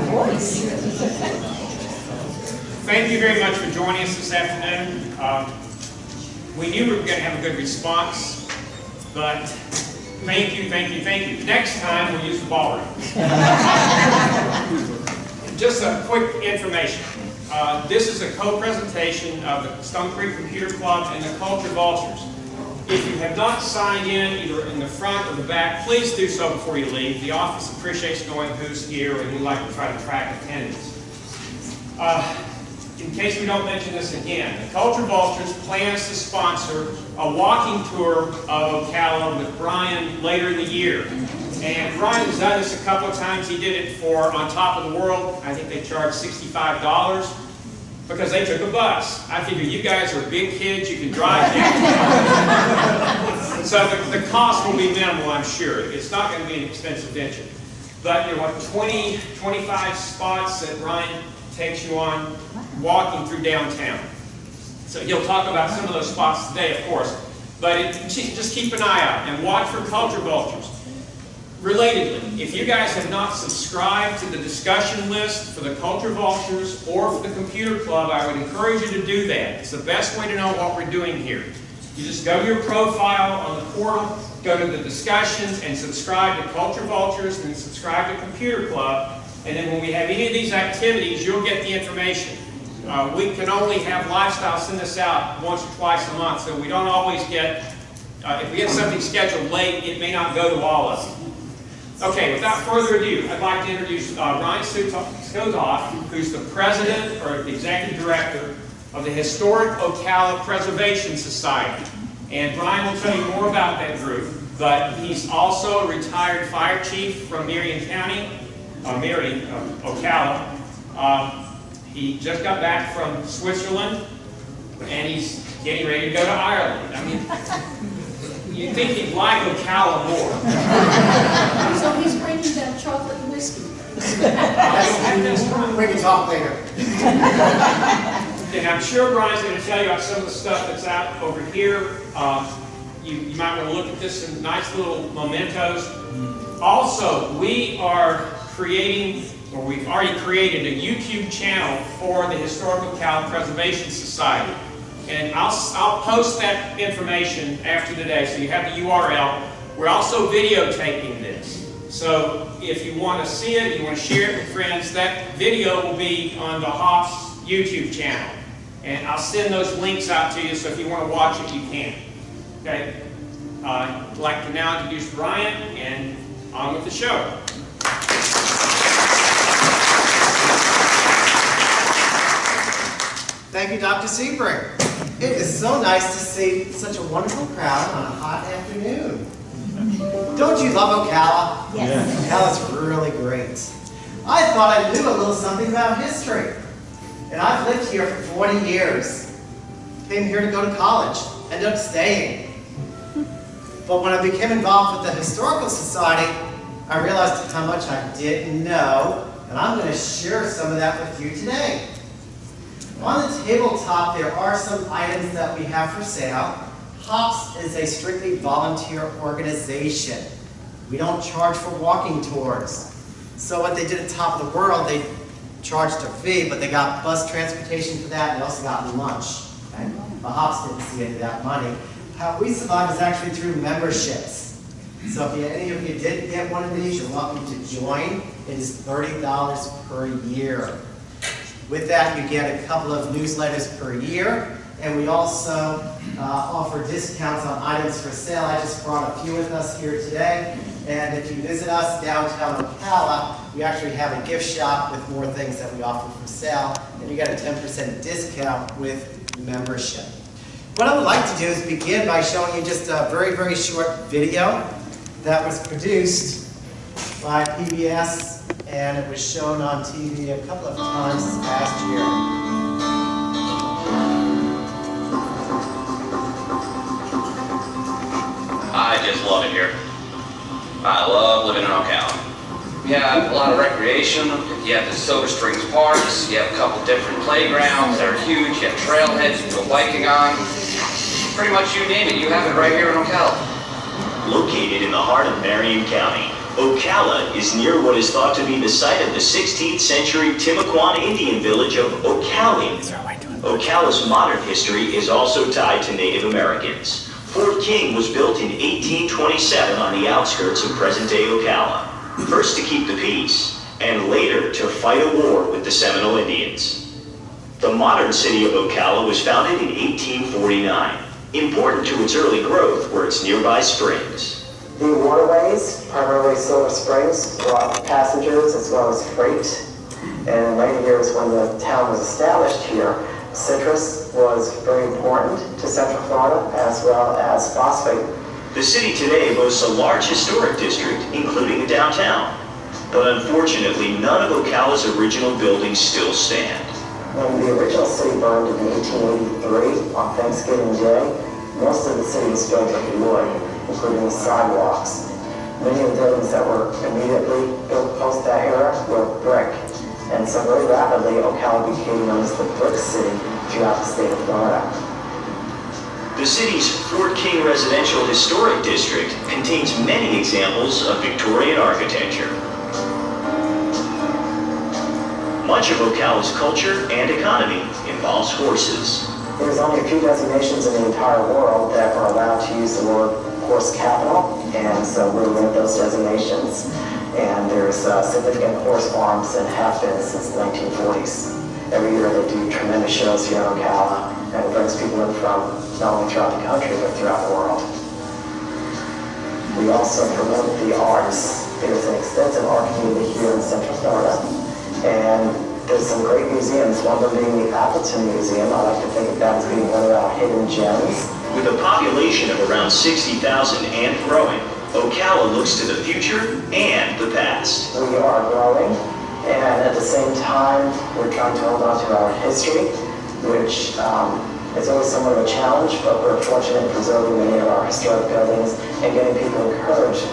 voice. Thank you very much for joining us this afternoon. We knew we were going to have a good response, but thank you, thank you, thank you. Next time we'll use the ballroom. Just a quick information. This is a co-presentation of the Stone Creek Computer Club and the Culture Vultures. If you have not signed in, either in the front or the back, please do so before you leave. The office appreciates knowing who's here, and we like to try to track attendance. In case we don't mention this again, the Culture Vultures plans to sponsor a walking tour of Ocala with Brian later in the year. And Brian has done this a couple of times. He did it for On Top of the World. I think they charged $65 because they took a bus. I figure you guys are big kids, you can drive down. So the cost will be minimal, I'm sure. It's not going to be an expensive venture. But 20, 25 spots that Brian takes you on walking through downtown. So he'll talk about some of those spots today, of course. But just keep an eye out and watch for Culture Vultures. Relatedly, if you guys have not subscribed to the discussion list for the Culture Vultures or for the Computer Club, I would encourage you to do that. It's the best way to know what we're doing here. You just go to your profile on the portal, go to the discussions, and subscribe to Culture Vultures, and subscribe to Computer Club. And then when we have any of these activities, you'll get the information. We can only have Lifestyle send this out once or twice a month, so we don't always get, if we get something scheduled late, it may not go to all of them. Okay, without further ado, I'd like to introduce Ryan Stoothoff, who's the president or executive director of the Historic Ocala Preservation Society. And Brian will tell you more about that group, but he's also a retired fire chief from Marion County, Ocala. He just got back from Switzerland, and he's getting ready to go to Ireland. I mean, you'd think he'd like Ocala more. So he's bringing down chocolate and whiskey. We can talk later. And I'm sure Brian's going to tell you about some of the stuff that's out over here. You might want to look at this in nice little mementos. Also, we are creating, or we've already created, a YouTube channel for the Historic Ocala Preservation Society. And I'll post that information after today, so you have the URL. We're also videotaping this. So if you want to see it, you want to share it with friends, that video will be on the Hops YouTube channel. And I'll send those links out to you, so if you want to watch it, you can. Okay? I'd like to now introduce Brian, and on with the show. Thank you, Dr. Sebring. It is so nice to see such a wonderful crowd on a hot afternoon. Don't you love Ocala? Yes. Ocala's really great. I thought I knew a little something about history. And I've lived here for 40 years. Came here to go to college, ended up staying. But when I became involved with the Historical Society, I realized how much I didn't know, and I'm going to share some of that with you today. On the tabletop, there are some items that we have for sale. Hops is a strictly volunteer organization. We don't charge for walking tours. So what they did at Top of the World, they charged a fee, but they got bus transportation for that, and they also got lunch. Okay? The Hops didn't see any of that money. How we survive is actually through memberships. So if any of you didn't get one of these, you're welcome to join. It is $30 per year. With that, you get a couple of newsletters per year, and we also offer discounts on items for sale. I just brought a few with us here today, and if you visit us downtown Ocala, we actually have a gift shop with more things that we offer for sale, and you get a 10% discount with membership. What I would like to do is begin by showing you just a very, very short video that was produced by PBS, and it was shown on TV a couple of times this past year. I just love it here. I love living in Ocala. You have a lot of recreation, you have the Silver Springs parks, you have a couple different playgrounds that are huge, you have trailheads you can go biking on. Pretty much you name it, you have it right here in Ocala. Located in the heart of Marion County, Ocala is near what is thought to be the site of the 16th century Timucuan Indian village of Ocala. Ocala's modern history is also tied to Native Americans. Fort King was built in 1827 on the outskirts of present-day Ocala, first to keep the peace, and later to fight a war with the Seminole Indians. The modern city of Ocala was founded in 1849. Important to its early growth were its nearby springs. The waterways, primarily Silver Springs, brought passengers as well as freight. And in later years, when the town was established here, citrus was very important to Central Florida, as well as phosphate. The city today boasts a large historic district, including a downtown. But unfortunately, none of Ocala's original buildings still stand. When the original city burned in 1883, on Thanksgiving Day, most of the city was filled with wood, including the sidewalks. Many of the buildings that were immediately built post that era were brick. And so very rapidly, Ocala became known as the brick city throughout the state of Florida. The city's Fort King Residential Historic District contains many examples of Victorian architecture. Much of Ocala's culture and economy involves horses. There's only a few designations in the entire world that are allowed to use the word horse capital, and so we're one of those designations. And there's significant horse farms and have been since the 1940s. Every year they do tremendous shows here in Ocala, and it brings people in from not only throughout the country, but throughout the world. We also promote the arts. There's an extensive art community here in Central Florida, and there's some great museums, one of them being the Appleton Museum. I like to think of that as being one of our hidden gems. With a population of around 60,000 and growing, Ocala looks to the future and the past. We are growing, and at the same time, we're trying to hold on to our history, which is always somewhat of a challenge, but we're fortunate in preserving many of our historic buildings and getting people encouraged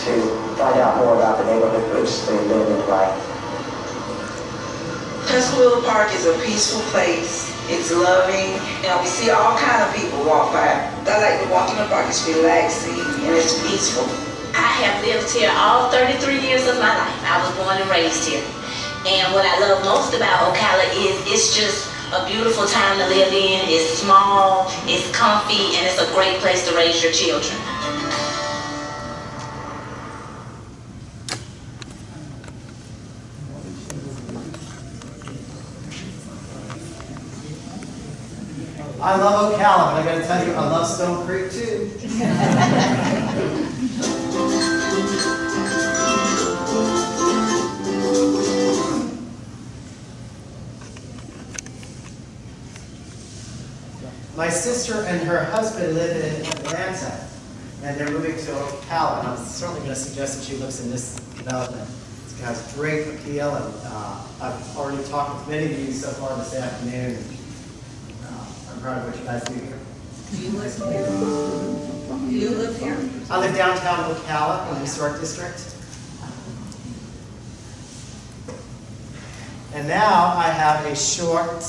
to find out more about the neighborhood which they live and play. Tuscaloosa Park is a peaceful place. It's loving. We see all kind of people walk by. I like to walk in the park. It's relaxing and it's peaceful. I have lived here all 33 years of my life. I was born and raised here. And what I love most about Ocala is it's just a beautiful town to live in. It's small, it's comfy, and it's a great place to raise your children. I love Ocala, but I gotta tell you, I love Stone Creek too. My sister and her husband live in Atlanta, and they're moving to Ocala, and I'm certainly going to suggest that she looks in this development. It has great appeal, and I've already talked with many of you so far this afternoon. I'm proud of what you guys do here. You live here? You live here? I live downtown Ocala in the Historic District. And now I have a short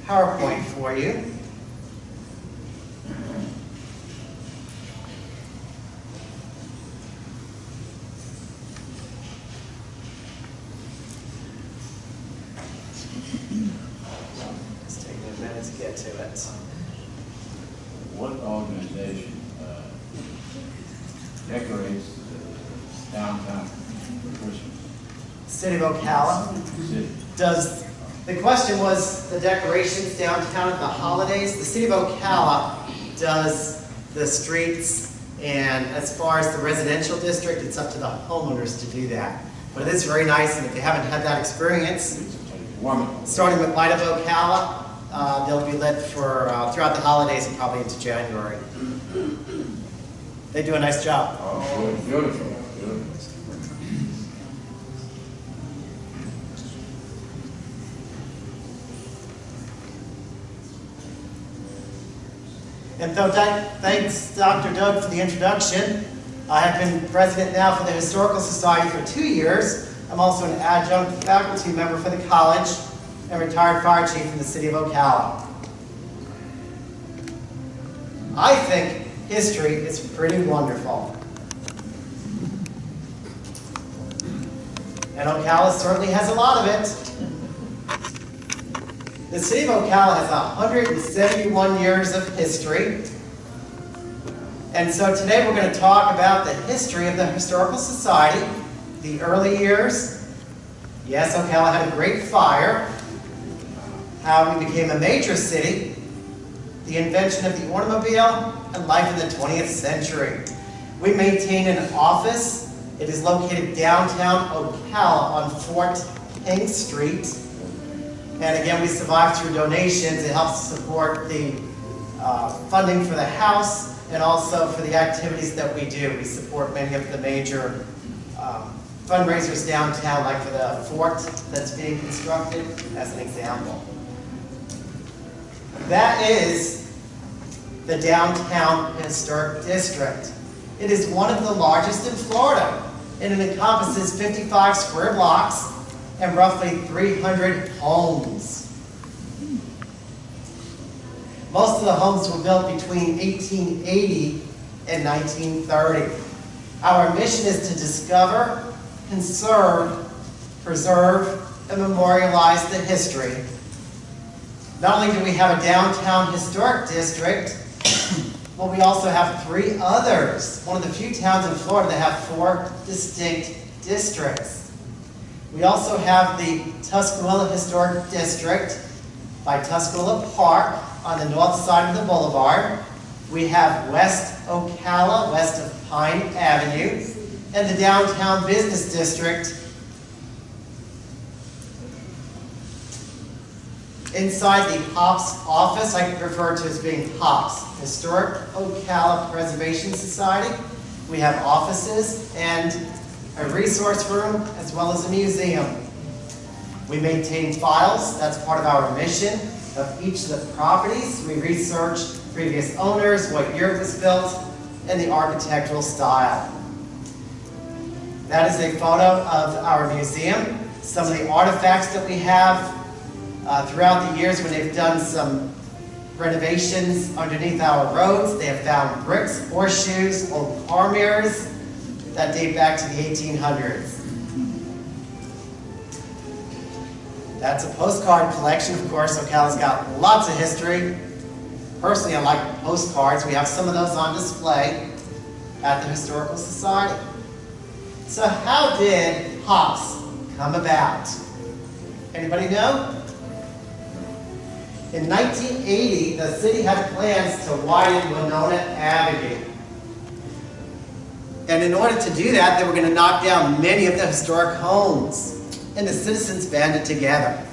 PowerPoint for you. It's taking a minute to get to it. What organization decorates downtown for Christmas? City of Ocala City. does. The question was the decorations downtown at the holidays. The City of Ocala does the streets, and as far as the residential district, it's up to the homeowners to do that. But it is very nice, and if you haven't had that experience, Wonderful. starting with Light of Ocala, they'll be lit for throughout the holidays and probably into January. They do a nice job. Oh, beautiful. Beautiful. And so thanks, Dr. Doug, for the introduction. I have been president now for the Historical Society for 2 years. I'm also an adjunct faculty member for the college and retired fire chief in the city of Ocala. I think history is pretty wonderful. And Ocala certainly has a lot of it. The city of Ocala has 171 years of history. And so today we're going to talk about the history of the Historical Society, the early years. Yes, Ocala had a great fire, how we became a major city, the invention of the automobile, and life in the 20th century. We maintain an office. It is located downtown Ocala on Fort King Street. And again, we survive through donations. It helps support the funding for the house and also for the activities that we do. We support many of the major fundraisers downtown, like for the fort that's being constructed, as an example. That is the Downtown Historic District. It is one of the largest in Florida, and it encompasses 55 square blocks and roughly 300 homes. Most of the homes were built between 1880 and 1930. Our mission is to discover, conserve, preserve, and memorialize the history. Not only do we have a downtown historic district, but we also have 3 others. One of the few towns in Florida that have 4 distinct districts. We also have the Tuscarora Historic District by Tuscarora Park on the north side of the boulevard. We have West Ocala, west of Pine Avenue, and the Downtown Business District. Inside the HOPS office, I refer to as being HOPS, Historic Ocala Preservation Society. We have offices and a resource room, as well as a museum. We maintain files, that's part of our mission, of each of the properties. We research previous owners, what year it was built, and the architectural style. That is a photo of our museum. Some of the artifacts that we have throughout the years when they've done some renovations underneath our roads, they have found bricks, horseshoes, old car mirrors that date back to the 1800s. That's a postcard collection, of course. Ocala's got lots of history. Personally, I like postcards. We have some of those on display at the Historical Society. So how did HOPS come about? Anybody know? In 1980, the city had plans to widen Winona Avenue. And in order to do that, they were going to knock down many of the historic homes. And the citizens banded together.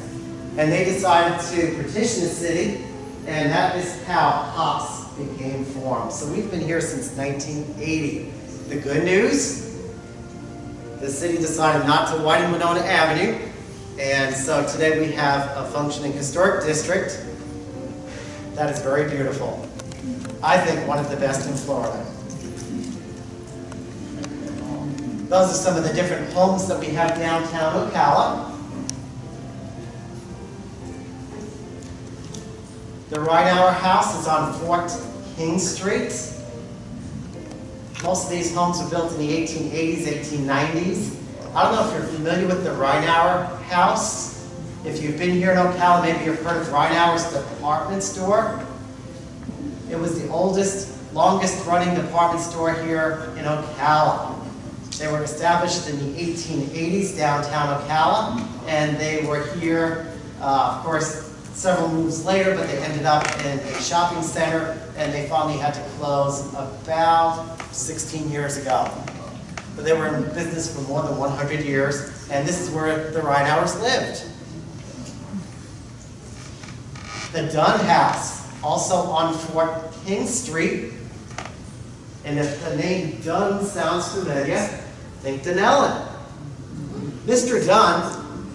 And they decided to petition the city, and that is how HOPS became formed. So we've been here since 1980. The good news, the city decided not to widen Winona Avenue, and so today we have a functioning historic district that is very beautiful. I think one of the best in Florida. Those are some of the different homes that we have downtown Ocala. The Reinauer House is on Fort King Street. Most of these homes were built in the 1880s, 1890s. I don't know if you're familiar with the Reinauer House. If you've been here in Ocala, maybe you've heard of Reinauer's department store. It was the oldest, longest running department store here in Ocala. They were established in the 1880s downtown Ocala, and they were here, of course, several moves later, but they ended up in a shopping center, and they finally had to close about 16 years ago. But they were in business for more than 100 years, and this is where the Reinauers lived. The Dunn House, also on Fort King Street, and if the name Dunn sounds familiar, think Dunellen. Mr. Dunn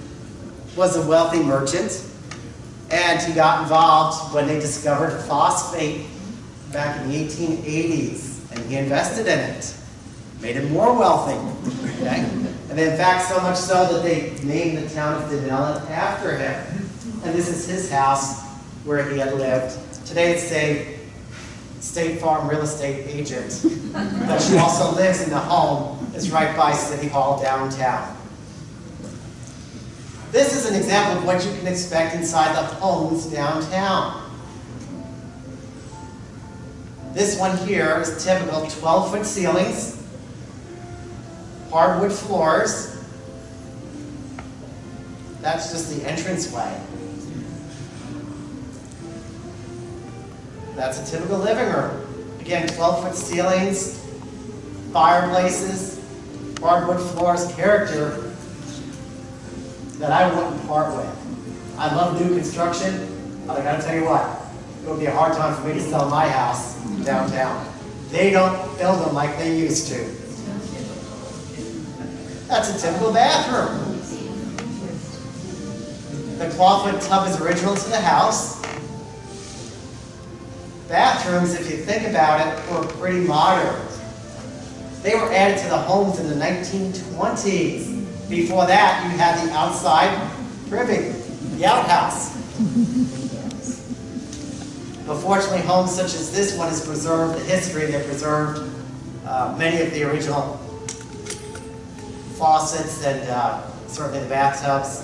was a wealthy merchant, and he got involved when they discovered phosphate back in the 1880s, and he invested in it. Made him more wealthy. Okay? And in fact, so much so that they named the town of Dunellen after him. And this is his house where he had lived. Today it's a State Farm real estate agent, but she also lives in the home that's right by City Hall downtown. This is an example of what you can expect inside the homes downtown. This one here is typical 12-foot ceilings, hardwood floors. That's just the entranceway. That's a typical living room. Again, 12-foot ceilings, fireplaces, hardwood floors, character that I wouldn't part with. I love new construction, but I gotta tell you what, it would be a hard time for me to sell my house downtown. They don't build them like they used to. That's a typical bathroom. The clawfoot tub is original to the house. Bathrooms, if you think about it, were pretty modern. They were added to the homes in the 1920s. Before that, you had the outside ribbing, the outhouse. Unfortunately, homes such as this one has preserved the history. They preserved many of the original faucets and certainly the bathtubs.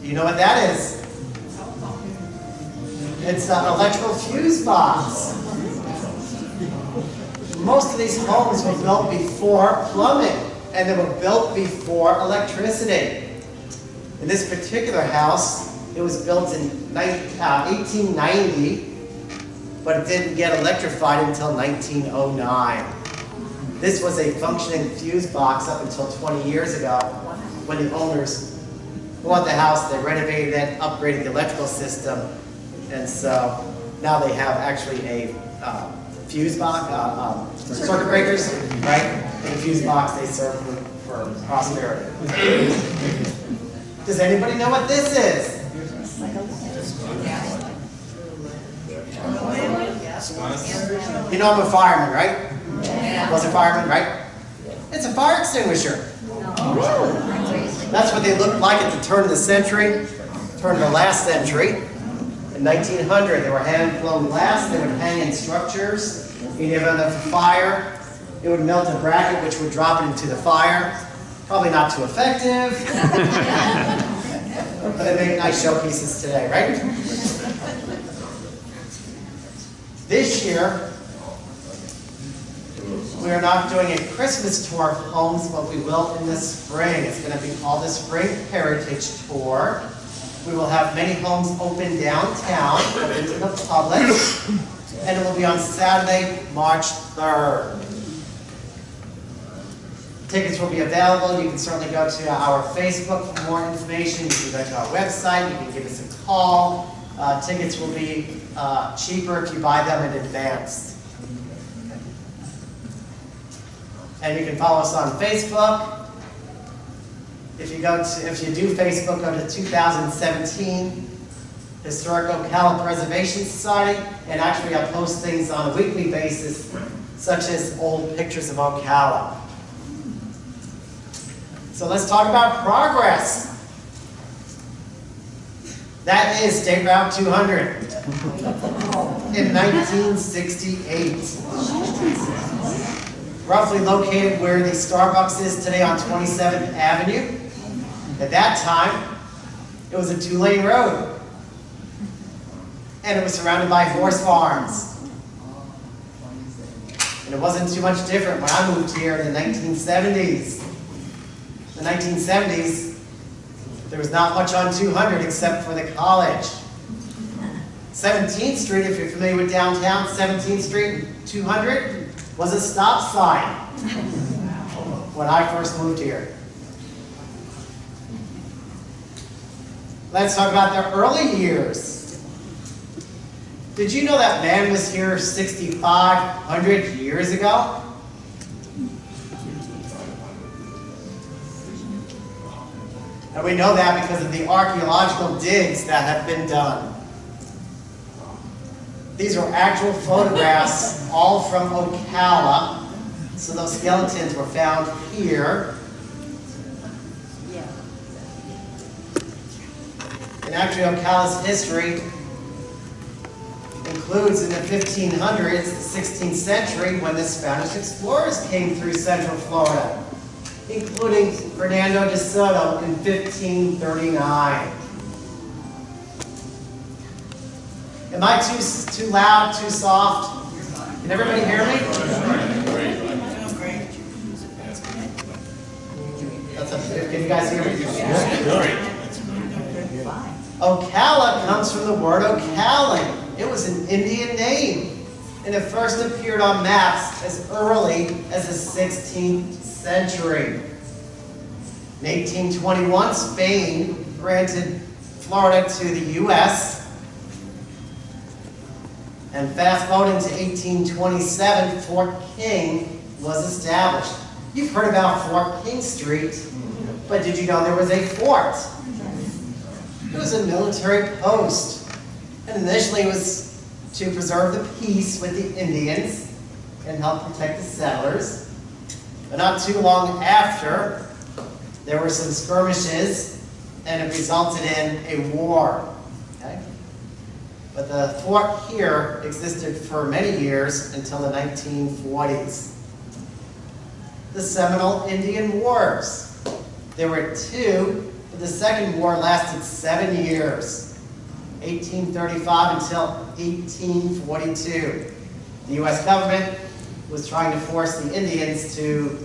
Do you know what that is? It's an electrical fuse box. Most of these homes were built before plumbing, and they were built before electricity. In this particular house, it was built in 1890, but it didn't get electrified until 1909. This was a functioning fuse box up until 20 years ago, when the owners bought the house, they renovated it, upgraded the electrical system, and so now they have actually a fuse box, circuit breakers, right? In the fuse box they serve for prosperity. Does anybody know what this is? You know I'm a fireman, right? Was a fireman, right? It's a fire extinguisher. That's what they looked like at the turn of the century, turn of the last century. In 1900, they were hand-blown glass. They would hang in structures. In the event of a fire, it would melt a bracket, which would drop it into the fire. Probably not too effective. But they make nice showpieces today, right? This year, we are not doing a Christmas tour of homes, but we will in the spring. It's going to be called the Spring Heritage Tour. We will have many homes open downtown, open to the public, and it will be on Saturday, March 3rd. Tickets will be available. You can certainly go to our Facebook for more information. You can go to our website. You can give us a call. Tickets will be cheaper if you buy them in advance. And you can follow us on Facebook. If you do Facebook, go to 2017 Historic Ocala Preservation Society, and actually I post things on a weekly basis, such as old pictures of Ocala. So let's talk about progress. That is State Route 200 in 1968. Roughly located where the Starbucks is today on 27th Avenue. At that time, it was a 2-lane road. And it was surrounded by horse farms. And it wasn't too much different when I moved here in the 1970s. In the 1970s, there was not much on 200 except for the college. 17th Street, if you're familiar with downtown, 17th Street, 200, was a stop sign when I first moved here. Let's talk about the early years. Did you know that man was here 6,500 years ago? And we know that because of the archaeological digs that have been done. These are actual photographs, all from Ocala. So those skeletons were found here. And actually Ocala's history includes in the 1500s, the 16th century, when the Spanish explorers came through central Florida, including Fernando de Soto in 1539. Am I too loud, too soft? Can everybody hear me? Can you guys hear me? Ocala comes from the word Ocalan. It was an Indian name, and it first appeared on maps as early as the 16th century. In 1821, Spain granted Florida to the U.S., and fast forwarding to 1827, Fort King was established. You've heard about Fort King Street, but did you know there was a fort? It was a military post, and initially it was to preserve the peace with the Indians and help protect the settlers. But not too long after, there were some skirmishes, and it resulted in a war. Okay? But the fort here existed for many years until the 1940s. The Seminole Indian Wars. There were two, but the second war lasted 7 years, 1835 until 1842. The U.S. government was trying to force the Indians to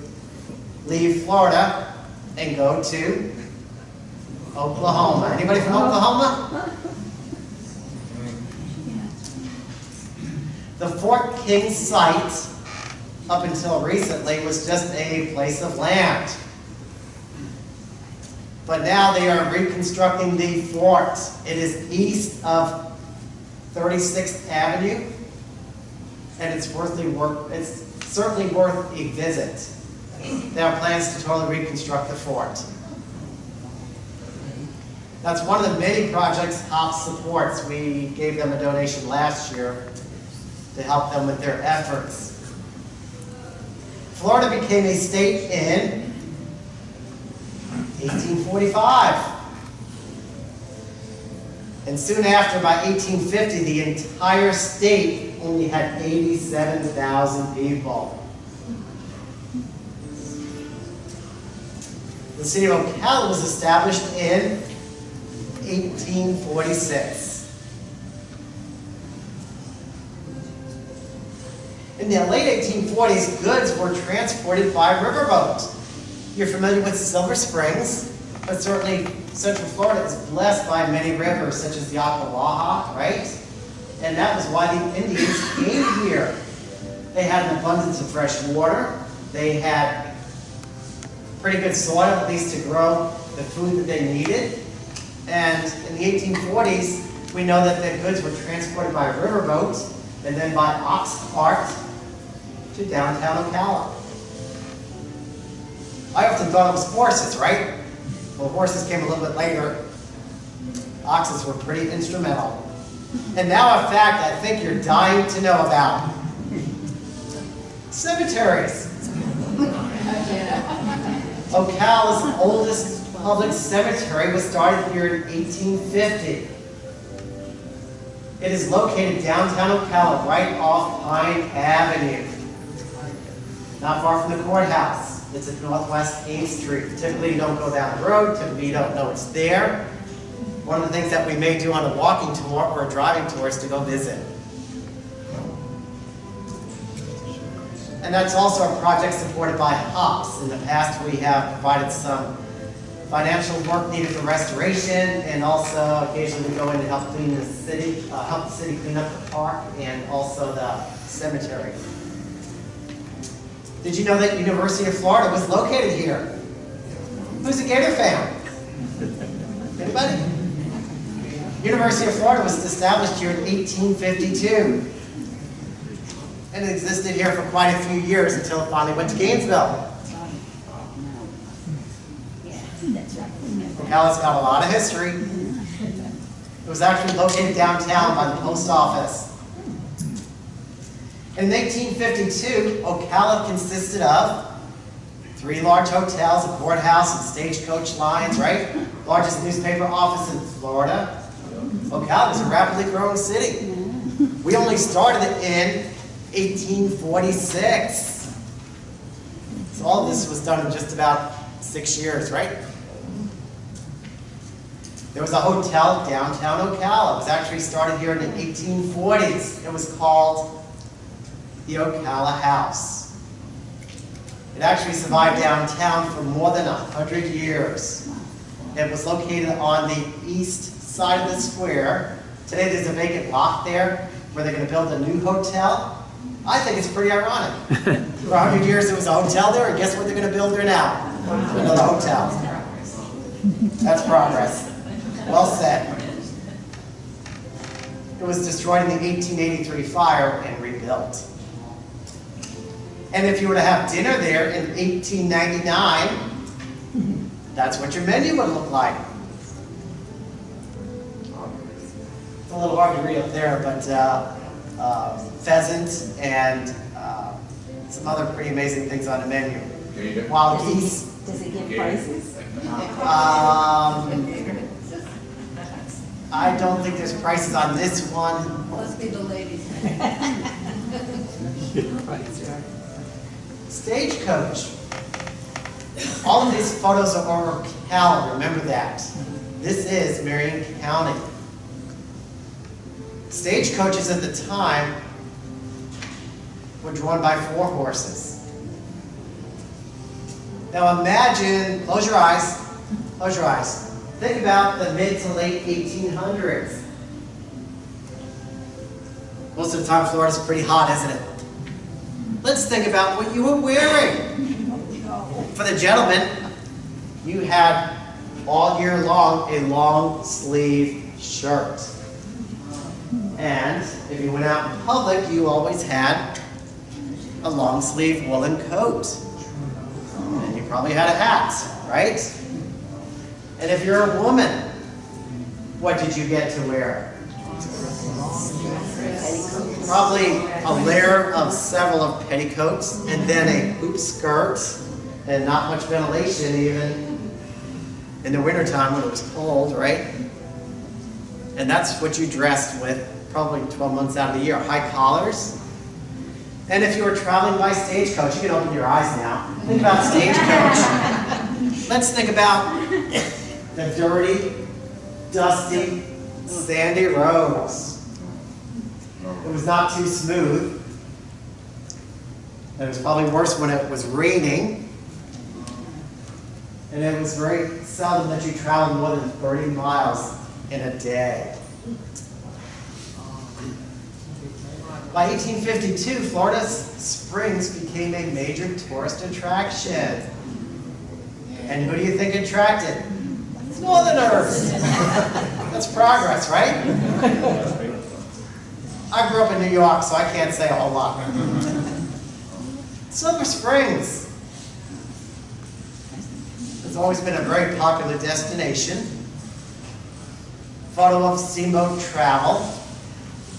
leave Florida and go to Oklahoma. Anybody from Oklahoma? The Fort King site, up until recently, was just a place of land. But now they are reconstructing the fort. It is east of 36th Avenue, and it's certainly worth a visit. There are plans to totally reconstruct the fort. That's one of the many projects HOPS supports. We gave them a donation last year to help them with their efforts. Florida became a state in 1845. And soon after, by 1850, the entire state only had 87,000 people. The city of Ocala was established in 1846. In the late 1840s, goods were transported by riverboat. You're familiar with Silver Springs, but certainly Central Florida is blessed by many rivers, such as the Ocala, right? And that was why the Indians came here. They had an abundance of fresh water. They had pretty good soil, at least to grow the food that they needed. And in the 1840s, we know that the goods were transported by a riverboat and then by ox cart to downtown Ocala. I often thought it was horses, right? Well, horses came a little bit later. Oxes were pretty instrumental. And now a fact I think you're dying to know about. Cemeteries. Ocala's oldest public cemetery was started here in 1850. It is located downtown Ocala, right off Pine Avenue. Not far from the courthouse. It's at Northwest 8th Street. Typically you don't go down the road, typically you don't know it's there. One of the things that we may do on a walking tour or a driving tour is to go visit. And that's also a project supported by HOPS. In the past we have provided some financial work needed for restoration, and also occasionally we go in and help clean the city, help the city clean up the park and also the cemetery. Did you know that University of Florida was located here? Who's a Gator fan? Anybody? University of Florida was established here in 1852. And it existed here for quite a few years until it finally went to Gainesville. Ocala's got a lot of history. It was actually located downtown by the post office. In 1852, Ocala consisted of 3 large hotels, a courthouse, and stagecoach lines, right? Largest newspaper office in Florida. Ocala was a rapidly growing city. We only started it in 1846. So all this was done in just about 6 years, right? There was a hotel downtown Ocala. It was actually started here in the 1840s. It was called the Ocala House. It actually survived downtown for more than 100 years. It was located on the east side of the square. Today there's a vacant lot there where they're going to build a new hotel. I think it's pretty ironic. For 100 years there was a hotel there, and guess what they're going to build there now? Another hotel. That's progress. Well said. It was destroyed in the 1883 fire and rebuilt. And if you were to have dinner there in 1899, that's what your menu would look like. It's a little hard to read up there, but pheasant and some other pretty amazing things on the menu. Wild geese. Does it give prices? I don't think there's prices on this one. Must be the ladies. Stagecoach. All of these photos are over Ocala, remember that. This is Marion County. Stagecoaches at the time were drawn by 4 horses. Now imagine, close your eyes, close your eyes. Think about the mid to late 1800s. Most of the time Florida's pretty hot, isn't it? Let's think about what you were wearing. For the gentlemen, you had all year long a long sleeve shirt. And if you went out in public, you always had a long sleeve woolen coat. And you probably had a hat, right? And if you're a woman, what did you get to wear? Probably a layer of several of petticoats, and then a hoop skirt, and not much ventilation even in the wintertime when it was cold, right? And that's what you dressed with probably 12 months out of the year. High collars. And if you were traveling by stagecoach, you can open your eyes now. Think about stagecoach. Let's think about the dirty, dusty, sandy roads. It was not too smooth. And it was probably worse when it was raining. And it was very seldom that you traveled more than 30 miles in a day. By 1852, Florida's springs became a major tourist attraction. And who do you think attracted? Northerners. That's progress, right? I grew up in New York, so I can't say a whole lot. Silver Springs. It's always been a very popular destination. Photo of steamboat travel.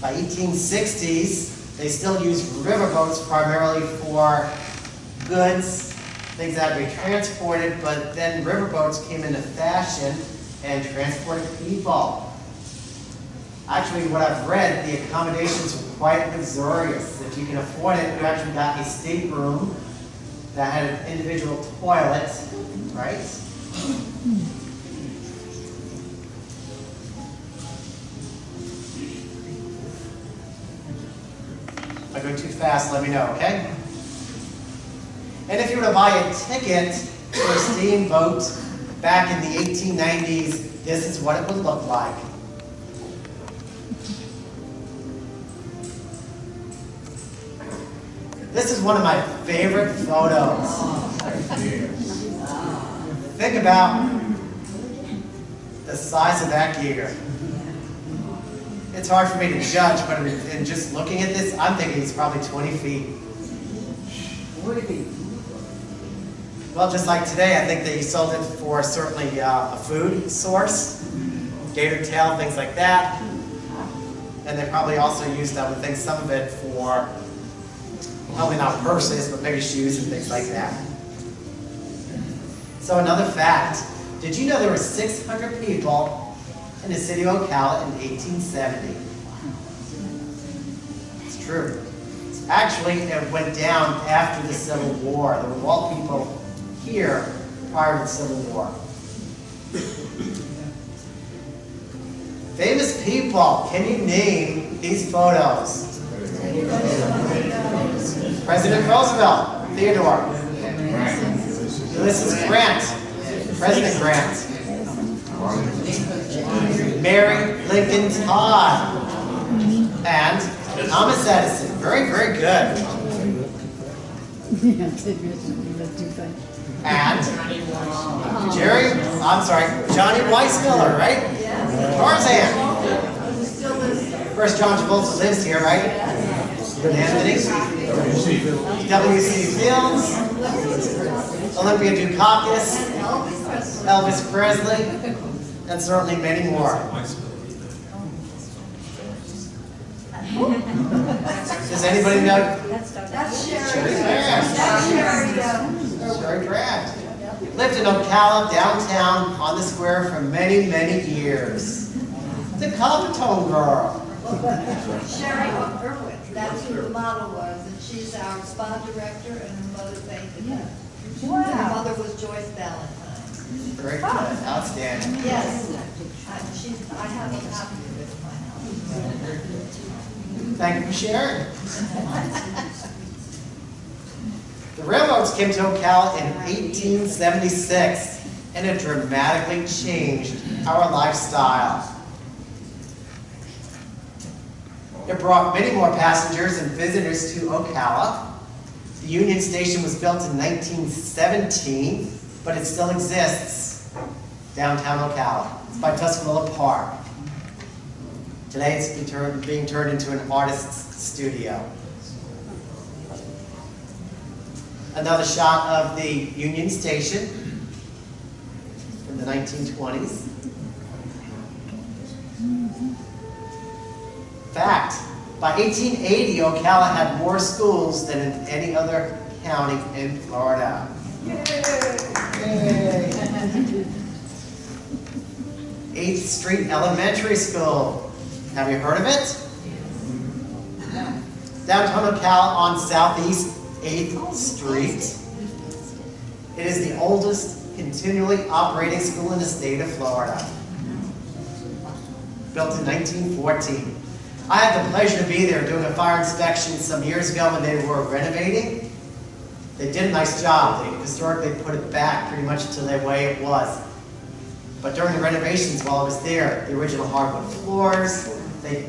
By 1860s, they still used riverboats primarily for goods, things that had to be transported, but then riverboats came into fashion and transported people. Actually, what I've read, the accommodations were quite luxurious. If you can afford it, you actually got a stateroom that had an individual toilet, right? If I go too fast, let me know, okay? And if you were to buy a ticket for a steamboat back in the 1890s, this is what it would look like. This is one of my favorite photos. Think about the size of that gator. It's hard for me to judge, but in just looking at this, I'm thinking he's probably 20 feet. Well, just like today, I think they sold it for certainly a food source, gator tail, things like that. And they probably also used, I would think, some of it for, probably not purses, but maybe shoes and things like that. So another fact, did you know there were 600 people in the city of Ocala in 1870? true. Actually, it went down after the Civil War. There were wall people here prior to the Civil War. Famous people, can you name these photos? President Roosevelt, Theodore. Ulysses Grant, President Grant. Mary Lincoln Todd. And Thomas Edison. Very, very good. And Johnny Weissmuller, right? Tarzan. First John Travolta lives here, right? Anthony. W.C. Fields. Olympia Dukakis. Elvis Presley. And certainly many more. Does anybody know? That's Sherry Sherry. Grant. Sherry Grant. Lived in Ocala, downtown, on the square for many, many years. The Coppertone girl. Sherry Irwin, that's who the model was, and she's our spa director, and her mother painted her. Wow. And her mother was Joyce Valentine. Very good. Outstanding. Yes. I have a copy of it in my house. Thank you for sharing. The railroads came to Ocala in 1876, and it dramatically changed our lifestyle. It brought many more passengers and visitors to Ocala. The Union Station was built in 1917, but it still exists downtown Ocala. It's by Tuscaloosa Park. Today it's being turned into an artist's studio. Another shot of the Union Station from the 1920s. Fact, by 1880, Ocala had more schools than in any other county in Florida. Yay! 8th Street Elementary School. Have you heard of it? Downtown Ocala on Southeast 8th Street. It is the oldest continually operating school in the state of Florida. Built in 1914. I had the pleasure to be there doing a fire inspection some years ago when they were renovating. They did a nice job. They historically put it back pretty much to the way it was. But during the renovations while I was there, the original hardwood floors, they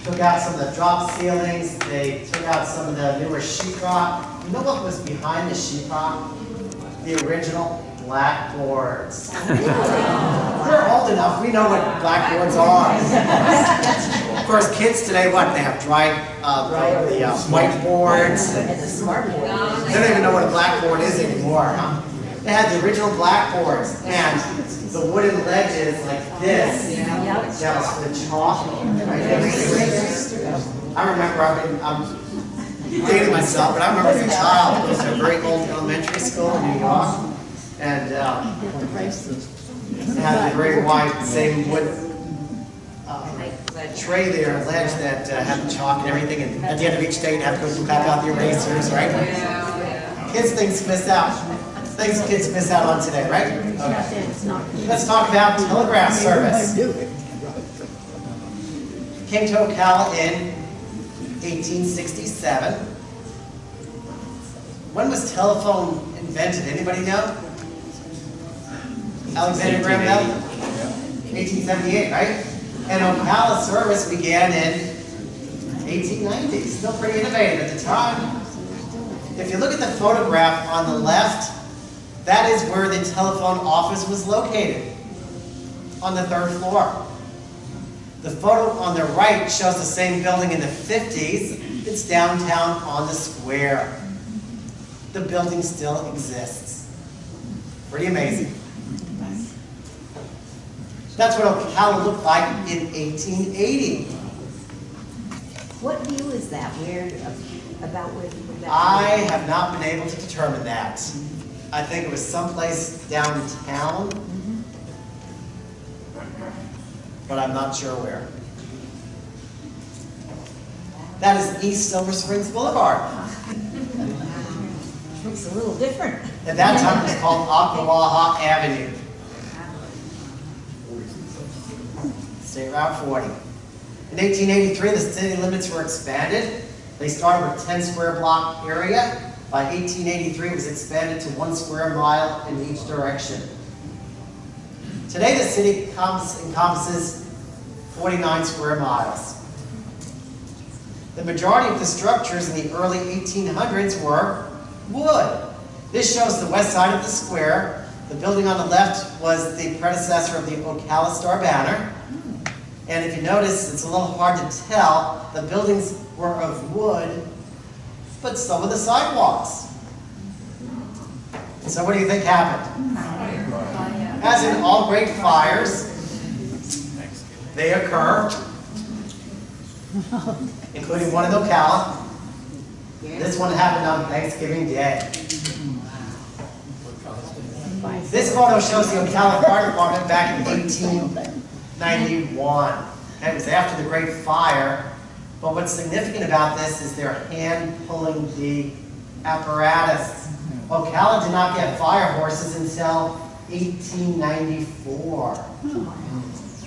took out some of the drop ceilings, they took out some of the newer sheetrock. You know what was behind the sheetrock? The original blackboards. We're old enough, we know what blackboards are. Of course, kids today, what? They have dry whiteboards. They don't even know what a blackboard is anymore, huh? They had the original blackboards and the wooden ledges like this. That was for the chalk. I remember, I'm dating myself, but I remember as a child, it was a very old elementary school in New York. And it had the very wide, same wood tray there, a ledge that had the chalk and everything. And at the end of each day, you'd have to go back out the erasers, right? Kids things miss out. Things kids miss out on today, right? Okay. Let's talk about telegraph service. Came to Ocala in 1867. When was telephone invented? Anybody know? Alexander Graham Bell? 1878, right? And Ocala service began in 1890. Still pretty innovative at the time. If you look at the photograph on the left, that is where the telephone office was located, on the 3rd floor. The photo on the right shows the same building in the 50s. It's downtown on the square. The building still exists. Pretty amazing. That's what Ocala looked like in 1880. What view is that? Where, about where that? I have not been able to determine that. I think it was someplace downtown, but I'm not sure where. That is East Silver Springs Boulevard. Looks a little different. At that time, it was called Ocala Avenue. State Route 40. In 1883, the city limits were expanded. They started with a 10 square block area. By 1883, it was expanded to 1 square mile in each direction. Today, the city encompasses 49 square miles. The majority of the structures in the early 1800s were wood. This shows the west side of the square. The building on the left was the predecessor of the Ocala Star Banner. And if you notice, it's a little hard to tell. The buildings were of wood, but so were the sidewalks. So what do you think happened? As in all great fires, they occur, including one in Ocala. This one happened on Thanksgiving Day. This photo shows the Ocala Fire Department back in 1891. And it was after the Great Fire. But what's significant about this is they're hand pulling the apparatus. Ocala did not get fire horses until 1894.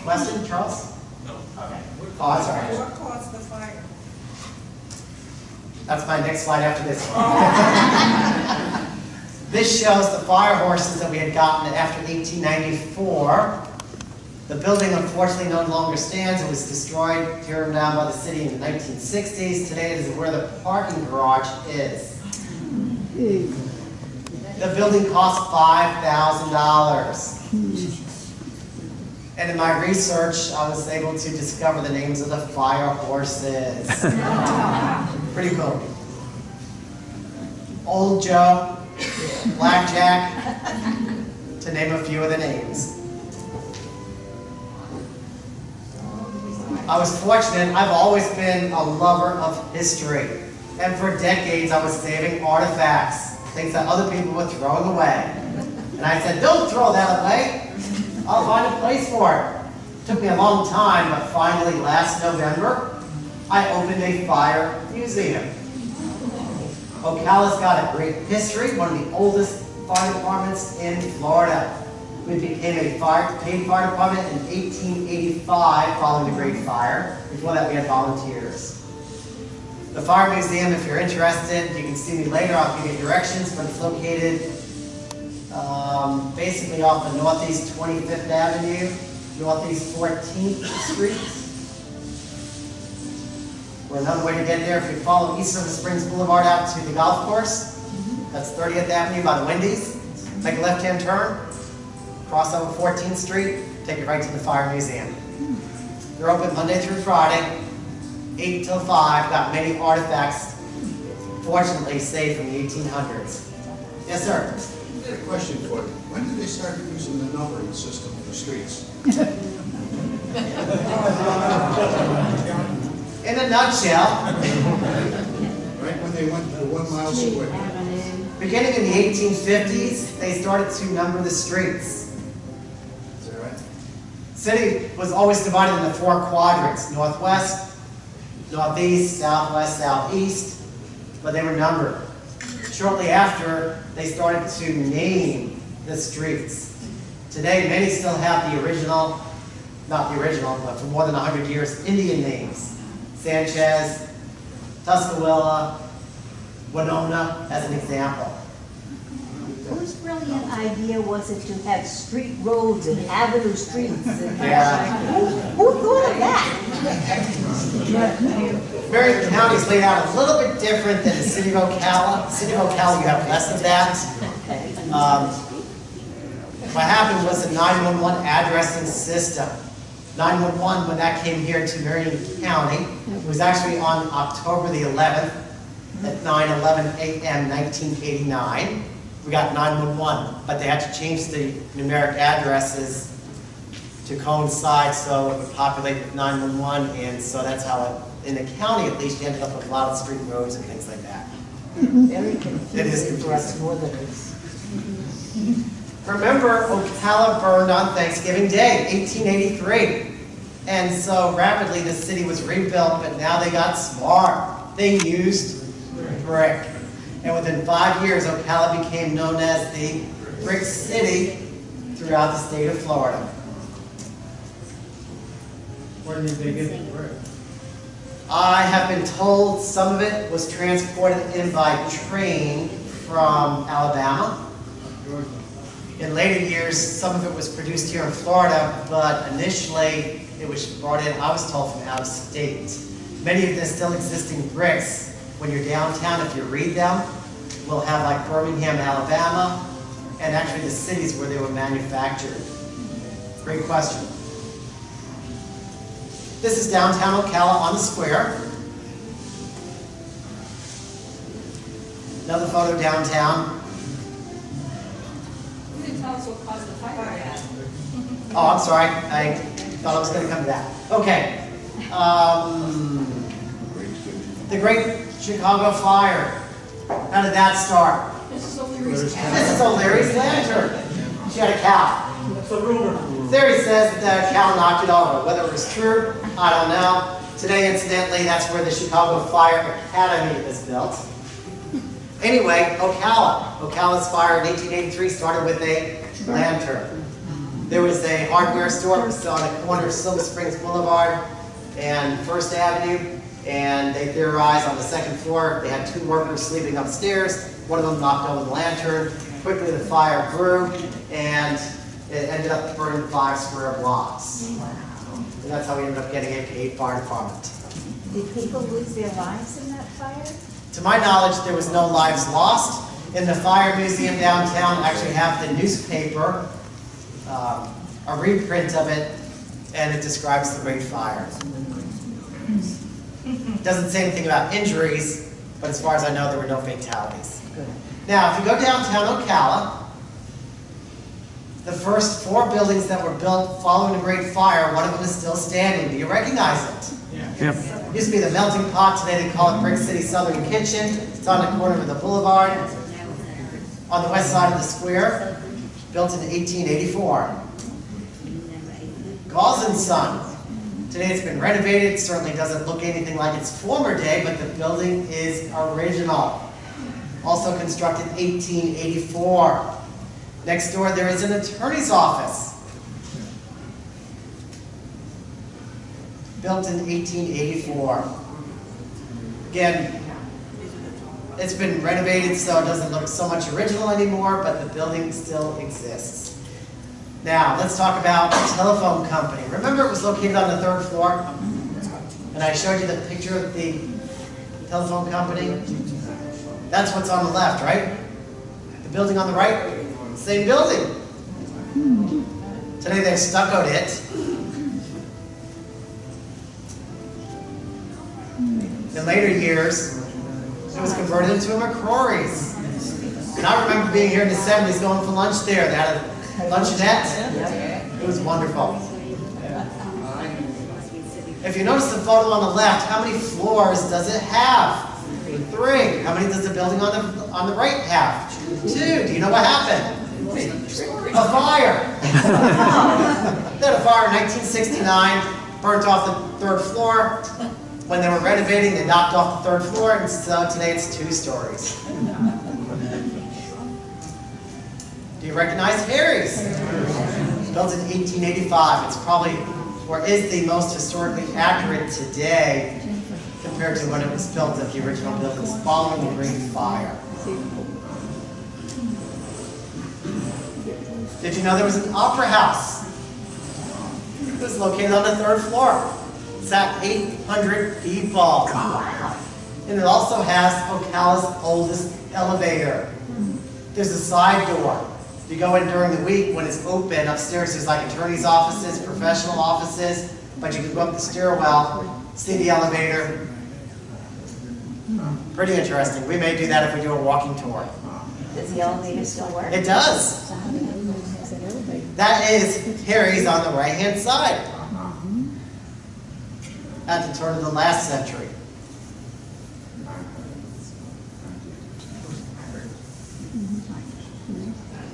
Question, Charles? No. Okay. Oh, that's all right. What caused the fire? That's my next slide after this one. This shows the fire horses that we had gotten after 1894. The building unfortunately no longer stands. It was destroyed, torn down by the city in the 1960s. Today it is where the parking garage is. The building cost $5,000. And in my research, I was able to discover the names of the fire horses. Pretty cool. Old Joe, Blackjack, to name a few of the names. I was fortunate. I've always been a lover of history. And for decades, I was saving artifacts, things that other people were throwing away. And I said, don't throw that away. I'll find a place for it. It took me a long time, but finally last November, I opened a fire museum. Ocala's got a great history, one of the oldest fire departments in Florida. We became a paid fire department in 1885 following the Great Fire. Before that, we had volunteers. The Fire Museum, if you're interested, you can see me later. I'll give you directions, but it's located basically off of Northeast 25th Avenue, Northeast 14th Street. Or another way to get there, if you follow East Silver Springs Boulevard out to the golf course, that's 30th Avenue by the Wendy's. Take a left-hand turn, cross over 14th Street, take it right to the Fire Museum. They're open Monday through Friday, 8 till 5, got many artifacts, fortunately saved from the 1800s. Yes, sir? I got a question for you. When did they start using the numbering system for streets? In a nutshell, Right when they went to the 1 mile square. beginning in the 1850s, they started to number the streets. Is that right? City was always divided into 4 quadrants, northwest, northeast, southwest, southeast, but they were numbered. Shortly after, they started to name the streets. Today, many still have the original, not the original, but for more than 100 years, Indian names. Sanchez, Tuscaloosa, Winona, as an example. Whose brilliant idea was it to have street roads and avenue streets? Yeah. Who thought of that? Marion County is laid out a little bit different than the city of Ocala. City of Ocala, you have less of that. What happened was the 911 addressing system. 911, when that came here to Marion County, it was actually on October the 11th at 9:11 a.m. 1989. We got 911, but they had to change the numeric addresses to coincide so it would populate with 911, and so that's how it, in the county at least, you ended up with a lot of street roads and things like that. Very It is confusing for us confusing. northerners. Remember, Ocala burned on Thanksgiving Day, 1883. And so rapidly the city was rebuilt, but now they got smart. They used brick. And within 5 years, Ocala became known as the Brick City throughout the state of Florida. Where did they get the brick? I have been told some of it was transported in by train from Alabama. In later years, some of it was produced here in Florida, but initially it was brought in, I was told, from out of state. Many of the still existing bricks, when you're downtown, if you read them, will have like Birmingham, Alabama, and actually the cities where they were manufactured. Great question. This is downtown Ocala on the square. Another photo downtown. You didn't tell us what caused the fire yet. Oh, I'm sorry. I thought I was going to come to that. Okay. The Great Chicago Fire. How did that start? This is O'Leary's cat. This is O'Leary's lantern. She had a cow. That's a rumor. Theory says that the cow knocked it over. Whether it was true, I don't know. Today, incidentally, that's where the Chicago Fire Academy is built. Anyway, Ocala. Ocala's fire in 1883 started with a lantern. There was a hardware store on the corner of Silver Springs Boulevard and First Avenue, and they theorized on the second floor they had 2 workers sleeping upstairs. One of them knocked over the lantern. Quickly the fire grew, and it ended up burning 5 square blocks. And that's how we ended up getting a paid fire department. Did people lose their lives in that fire? To my knowledge, there was no lives lost. In the Fire Museum downtown, I actually have the newspaper, a reprint of it, and it describes the Great Fire. It doesn't say anything about injuries, but as far as I know, there were no fatalities. Now, if you go downtown Ocala, the first 4 buildings that were built following the Great Fire, one of them is still standing. Do you recognize it? Yep. It used to be the Melting Pot. Today they call it Brick City Southern Kitchen. It's on the corner of the boulevard, on the west side of the square, built in 1884. Gauze & Son. Today it's been renovated. It certainly doesn't look anything like its former day, but the building is original. Also constructed 1884. Next door there is an attorney's office. Built in 1884. Again, it's been renovated so it doesn't look so much original anymore, but the building still exists. Now, let's talk about the telephone company. Remember it was located on the 3rd floor? And I showed you the picture of the telephone company? That's what's on the left, right? The building on the right? Same building. Today they've stuccoed it. In later years, it was converted into a McCrory's. And I remember being here in the 70s going for lunch there. They had a luncheonette. It was wonderful. If you notice the photo on the left, how many floors does it have? 3. How many does the building on the right have? 2. Do you know what happened? A fire. They had a fire in 1969, burnt off the 3rd floor. When they were renovating, they knocked off the 3rd floor, and so today it's 2 stories. Do you recognize Harry's? Built in 1885. It's probably, or is the most historically accurate today compared to when it was built at the original buildings following the Great Fire. Did you know there was an opera house? It was located on the 3rd floor. It's at 800 people. And it also has Ocala's oldest elevator. There's a side door. You go in during the week when it's open. Upstairs there's like attorney's offices, professional offices, but you can go up the stairwell, see the elevator. Pretty interesting. We may do that if we do a walking tour. Does the elevator still work? It does. That is Harry's on the right-hand side. At the turn of the last century.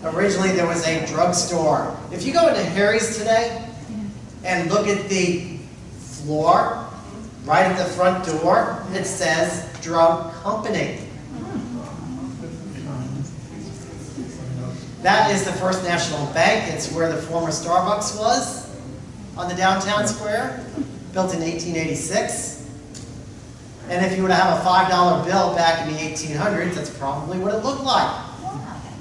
Originally there was a drugstore. If you go into Harry's today and look at the floor, right at the front door, it says drug company. That is the First National Bank. It's where the former Starbucks was on the downtown square, built in 1886. And if you were to have a $5 bill back in the 1800s, that's probably what it looked like.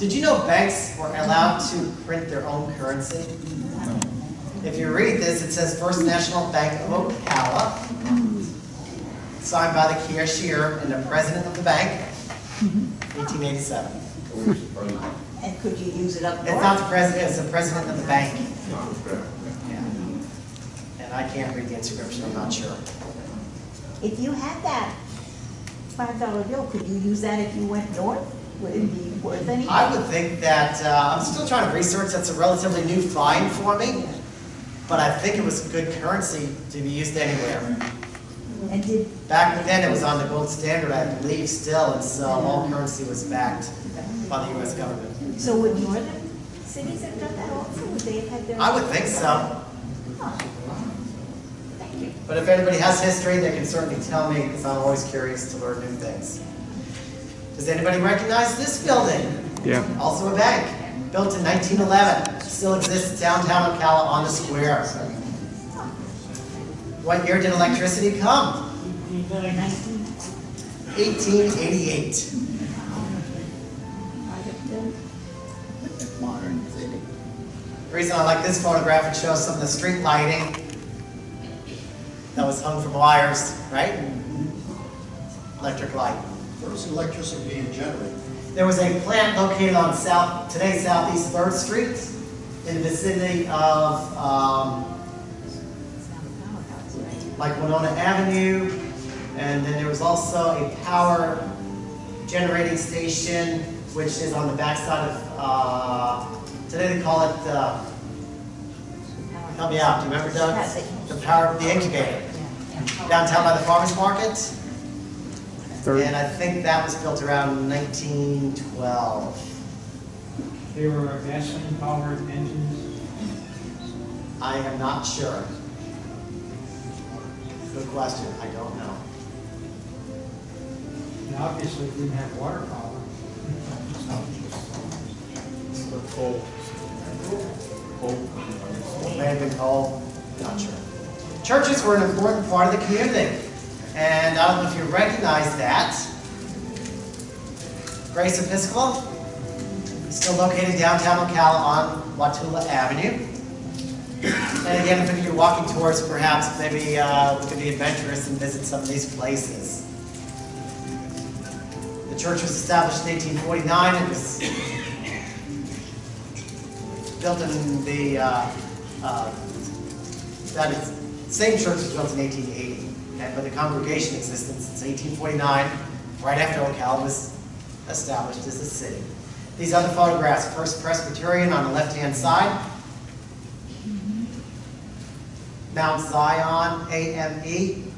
Did you know banks were allowed to print their own currency? If you read this, it says First National Bank of Ocala, signed by the cashier and the president of the bank, 1887. And could you use it up north? It's not the president, it's the president of the bank. Yeah. And I can't read the inscription, I'm not sure. If you had that $5 bill, could you use that if you went north? Would it be worth anything? I would think that, I'm still trying to research, that's a relatively new find for me, but I think it was good currency to be used anywhere. And did, Back then, it was on the gold standard, I believe, still, and so all currency was backed by the U.S. government. so would northern cities have done that also? Would they have had their? I would think so. Huh. Thank you. But if anybody has history, they can certainly tell me, because I'm always curious to learn new things. Does anybody recognize this building? Yeah. Also a bank, built in 1911. Still exists downtown Ocala on the square. What year did electricity come? 1888. The reason I like this photograph, it shows some of the street lighting that was hung from wires, right? Electric light. Where was the electricity being generated? There was a plant located on today's Southeast 3rd Street in the vicinity of like Winona Avenue, and then there was also a power generating station which is on the backside of, today they call it, help me out, do you remember, Doug? The incubator, downtown by the farmer's market. And I think that was built around 1912. They were gasoline powered engines. I am not sure. Good question, I don't know. And obviously it didn't have water power. May have been coal, not sure. Churches were an important part of the community. And I don't know if you recognize that. Grace Episcopal is still located downtown Ocala on Watula Avenue. And again, if you're walking towards, perhaps maybe we could be adventurous and visit some of these places. The church was established in 1849. It was built in the, same church was built in 1880. But the congregation existed since 1849, right after Ocala was established as a city. These other photographs, First Presbyterian on the left-hand side, Mount Zion, AME,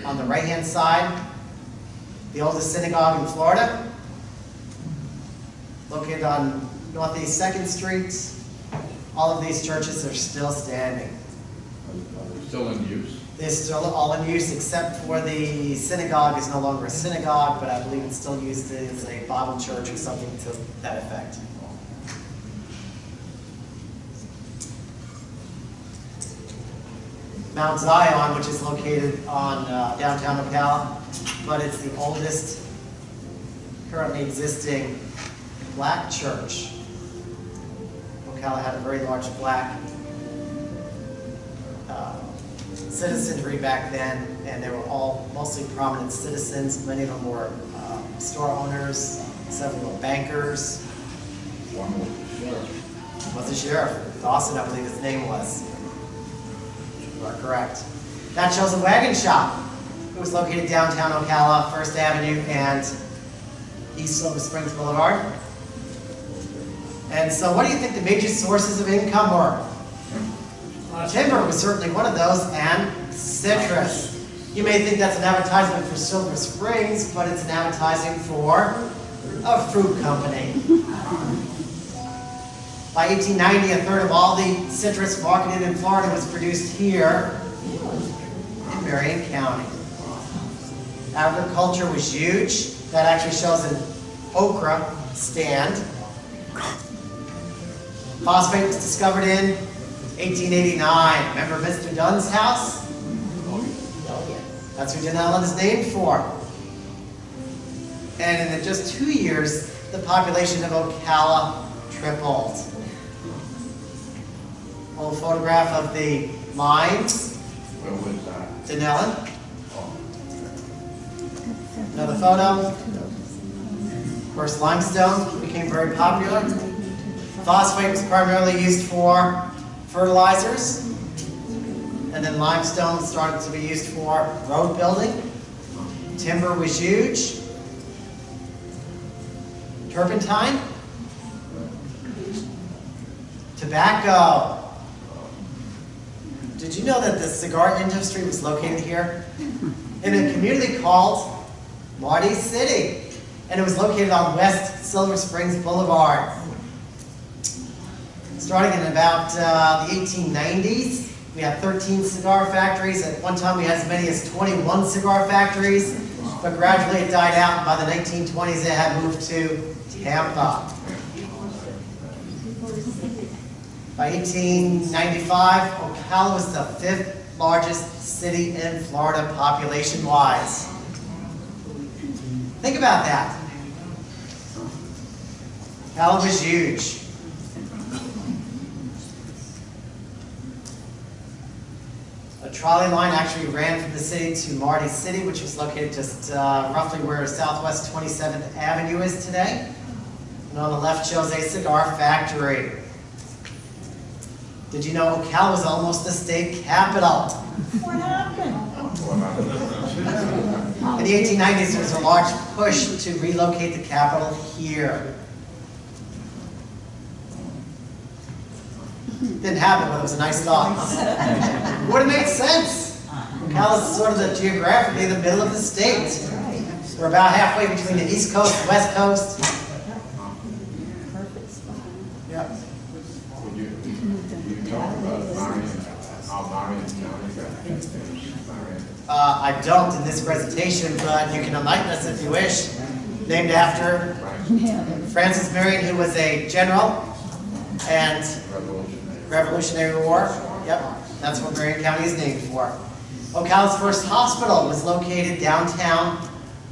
on the right-hand side, the oldest synagogue in Florida, located on Northeast 2nd Street. All of these churches are still standing. Still in use? They're still all in use, except for the synagogue is no longer a synagogue, but I believe it's still used as a Bible church or something to that effect. Mount Zion, which is located on downtown Ocala, but it's the oldest currently existing black church. Ocala had a very large black citizenry back then, and they were all mostly prominent citizens. Many of them were store owners, several were bankers. Was the sheriff. Dawson, I believe his name was. You are correct. That shows a wagon shop. It was located downtown Ocala, 1st Avenue and East Silver Springs Boulevard. And so what do you think the major sources of income were? Timber was certainly one of those, and citrus. You may think that's an advertisement for Silver Springs, but it's an advertising for a fruit company. By 1890, a third of all the citrus marketed in Florida was produced here Marion County. Agriculture was huge. That actually shows an okra stand. Phosphate was discovered in 1889. Remember Mr. Dunn's house? That's who Denellen is named for. And in just 2 years, the population of Ocala tripled. Old photograph of the mines. Where was that? Denellen. Another photo. Of course, limestone became very popular. Phosphate was primarily used for fertilizers. And then limestone started to be used for road building. Timber was huge. Turpentine. Tobacco. Did you know that the cigar industry was located here? In a community called Marty City. And it was located on West Silver Springs Boulevard. Starting in about the 1890s, we had 13 cigar factories. At one time, we had as many as 21 cigar factories, but gradually it died out. And by the 1920s, it had moved to Tampa. By 1895, Ocala was the 5th largest city in Florida population-wise. Think about that. Ocala was huge. A trolley line actually ran from the city to Marty City, which was located just roughly where Southwest 27th Avenue is today. And on the left shows a cigar factory. Did you know Ocala was almost the state capital? What happened? In the 1890s, there was a large push to relocate the capital here. Didn't happen, but it was a nice thought. Would have made sense. Ocala is sort of geographically the middle of the state. We're about halfway between the East Coast and West Coast. Perfect spot. Yep. You talk about Marion, how Marion County got Marion. I don't in this presentation, but you can enlighten us if you wish. Named after Francis Marion, who was a general and Revolutionary War. Yep, that's what Marion County is named for. Ocala's first hospital was located downtown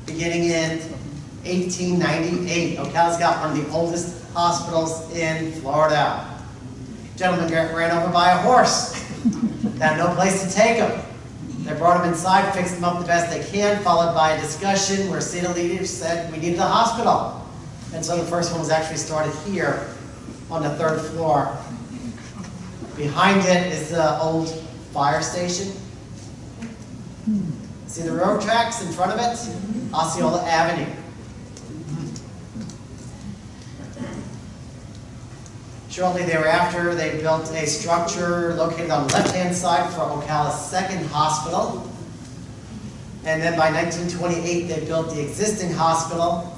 beginning in 1898. Ocala's got one of the oldest hospitals in Florida. Gentleman got ran over by a horse. Had no place to take him. They brought him inside, fixed him up the best they can, followed by a discussion where city leaders said we needed a hospital. And so the first one was actually started here on the 3rd floor. Behind it is the old fire station. See the railroad tracks in front of it? Osceola Avenue. Shortly thereafter, they built a structure located on the left-hand side for Ocala's second hospital. And then by 1928, they built the existing hospital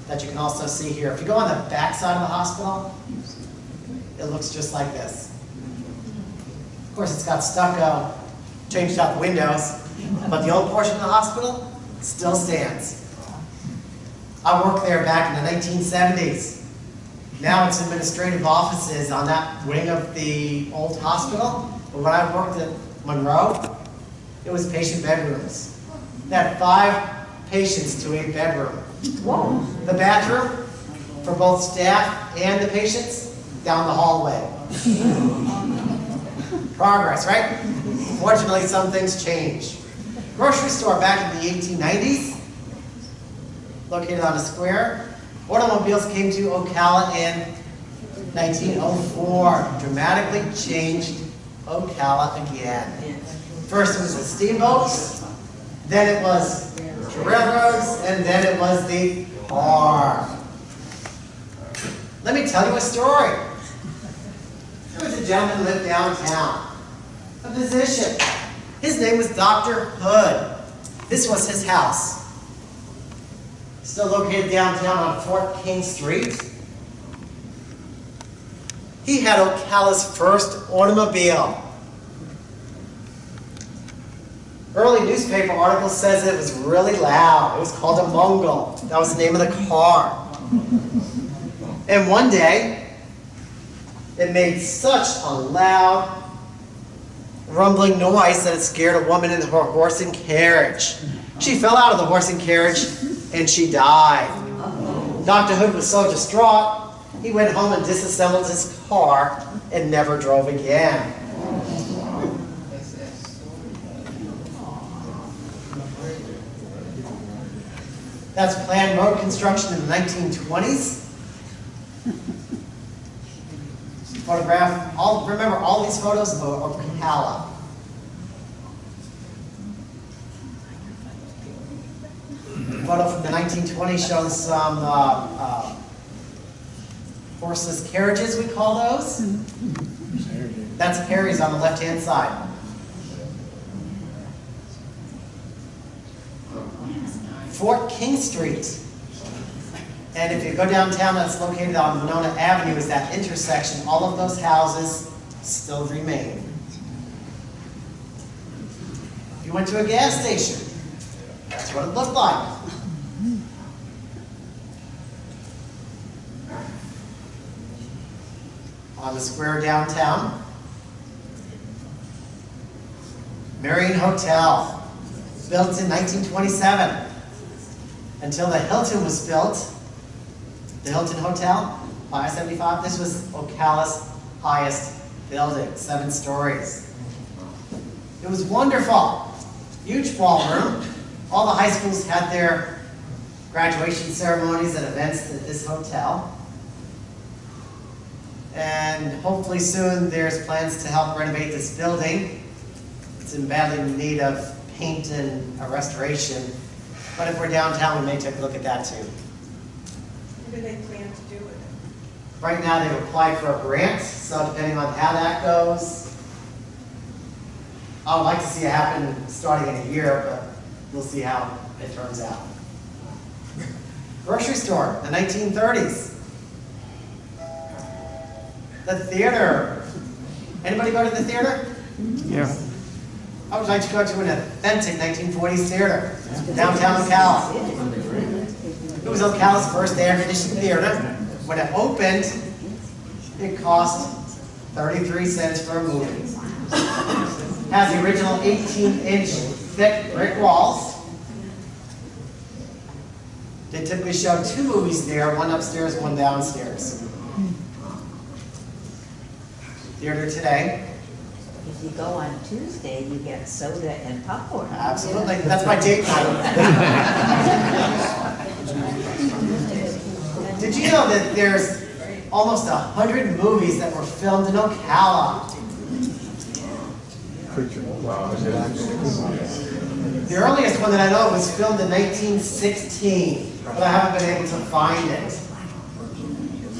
that you can also see here. If you go on the back side of the hospital, it looks just like this. Of course, it's got stucco, changed out the windows, but the old portion of the hospital still stands. I worked there back in the 1970s. Now it's administrative offices on that wing of the old hospital. But when I worked at Monroe, it was patient bedrooms. They had 5 patients to a bedroom. Whoa. The bathroom for both staff and the patients down the hallway. Progress, right? Fortunately, some things change. Grocery store back in the 1890s, located on a square. Automobiles came to Ocala in 1904. Dramatically changed Ocala again. First it was the steamboats, then it was the railroads, and then it was the car. Let me tell you a story. There was a gentleman who lived downtown, a physician. His name was Dr. Hood. This was his house. Still located downtown on Fort King Street. He had Ocala's first automobile. Early newspaper article says it was really loud. It was called a Mongol. That was the name of the car. And one day, it made such a loud, rumbling noise that it scared a woman in her horse and carriage. She fell out of the horse and carriage, and she died. Dr. Hood was so distraught, he went home and disassembled his car and never drove again. That's planned road construction in the 1920s. Photograph, remember all these photos of Ocala. Photo from the 1920s shows some horseless carriages, we call those. That's Harry's on the left-hand side. Fort King Street. And if you go downtown, that's located on Winona Avenue, is that intersection. All of those houses still remain. If you went to a gas station, that's what it looked like. On the square downtown, Marion Hotel, built in 1927. Until the Hilton was built, the Hilton Hotel, I-75, this was Ocala's highest building, 7 stories. It was wonderful. Huge ballroom. All the high schools had their graduation ceremonies and events at this hotel. And hopefully soon there's plans to help renovate this building. It's in badly need of paint and a restoration. But if we're downtown, we may take a look at that too. What do they plan to do with it? Right now they've applied for a grant, so depending on how that goes, I would like to see it happen starting in a year, but we'll see how it turns out. Grocery store, the 1930s. The theater. Anybody go to the theater? Yeah. I would like to go to an authentic 1940s theater, downtown Ocala. It was Ocala's first air-conditioned theater. When it opened, it cost 33 cents for a movie. It has the original 18-inch thick brick walls. They typically show 2 movies there, one upstairs, one downstairs. Theater today. If you go on Tuesday, you get soda and popcorn. Absolutely, that's my date night. Did you know that there's almost 100 movies that were filmed in Ocala? The earliest one that I know was filmed in 1916, but I haven't been able to find it.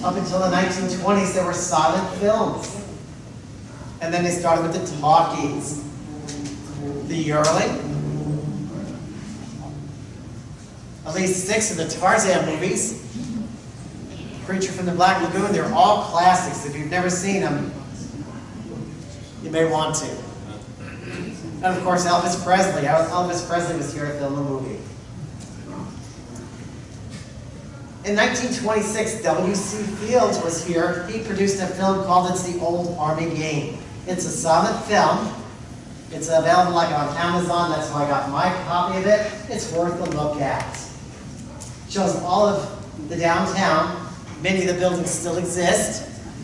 Up until the 1920s, there were silent films. And then they started with the talkies. The Yearling. At least 6 of the Tarzan movies. Creature from the Black Lagoon, they're all classics. If you've never seen them, you may want to. And of course, Elvis Presley. Elvis Presley was here to film a movie. In 1926, W.C. Fields was here. He produced a film called It's the Old Army Game. It's a silent film. It's available like on Amazon. That's how I got my copy of it. It's worth a look at. It shows all of the downtown. Many of the buildings still exist.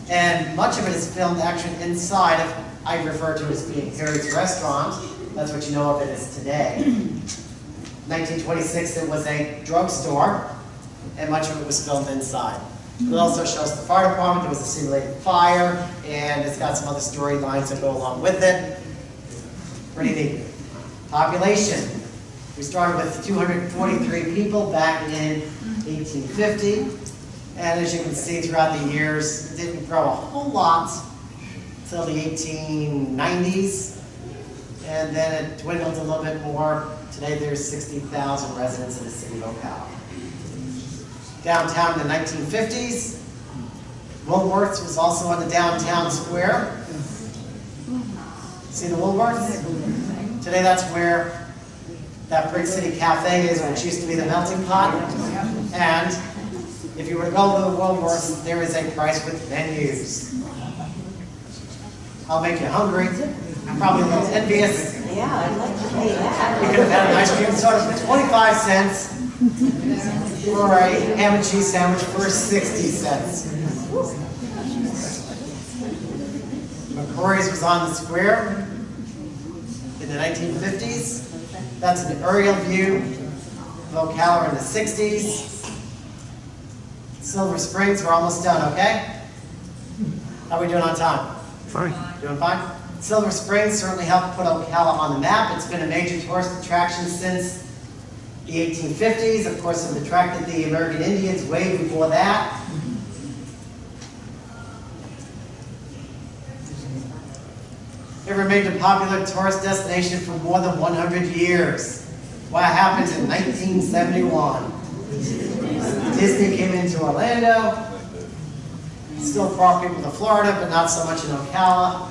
And much of it is filmed actually inside of, I refer to as being Harry's Restaurant. That's what you know of it as today. 1926, it was a drugstore. And much of it was filmed inside. It also shows the fire department. There was a simulated fire, and it's got some other storylines that go along with it. Pretty neat. Population. We started with 243 people back in 1850. And as you can see throughout the years, it didn't grow a whole lot until the 1890s. And then it dwindled a little bit more. Today there's 60,000 residents in the city of Ocala. Downtown in the 1950s. Woolworths was also on the downtown square. See the Woolworths? Today that's where that Brick City Cafe is, which used to be the melting pot. And if you were to go to the Woolworths, there is a price with menus. I'll make you hungry. Probably a little envious. Yeah, I'd like to pay that. You could have had an ice cream soda for 25 cents or a ham and cheese sandwich for 60 cents. McCrory's was on the square in the 1950s. That's an aerial view of Ocala in the 60s. Silver Springs, we're almost done, okay? How are we doing on time? Fine. Doing fine? Silver Springs certainly helped put Ocala on the map. It's been a major tourist attraction since the 1850s. Of course, it attracted the American Indians way before that. It remained a popular tourist destination for more than 100 years. What happened in 1971? Disney came into Orlando. Still brought people to Florida, but not so much in Ocala.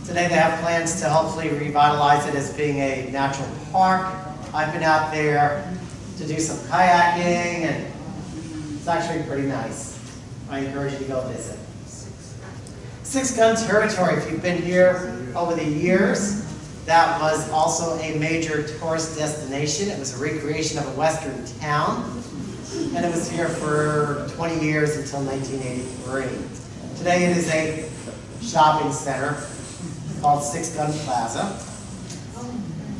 Today they have plans to hopefully revitalize it as being a natural park. I've been out there to do some kayaking, and it's actually pretty nice. I encourage you to go visit. Six Gun Territory, if you've been here over the years, that was also a major tourist destination. It was a recreation of a western town, and it was here for 20 years until 1983. Today it is a shopping center called Six Gun Plaza.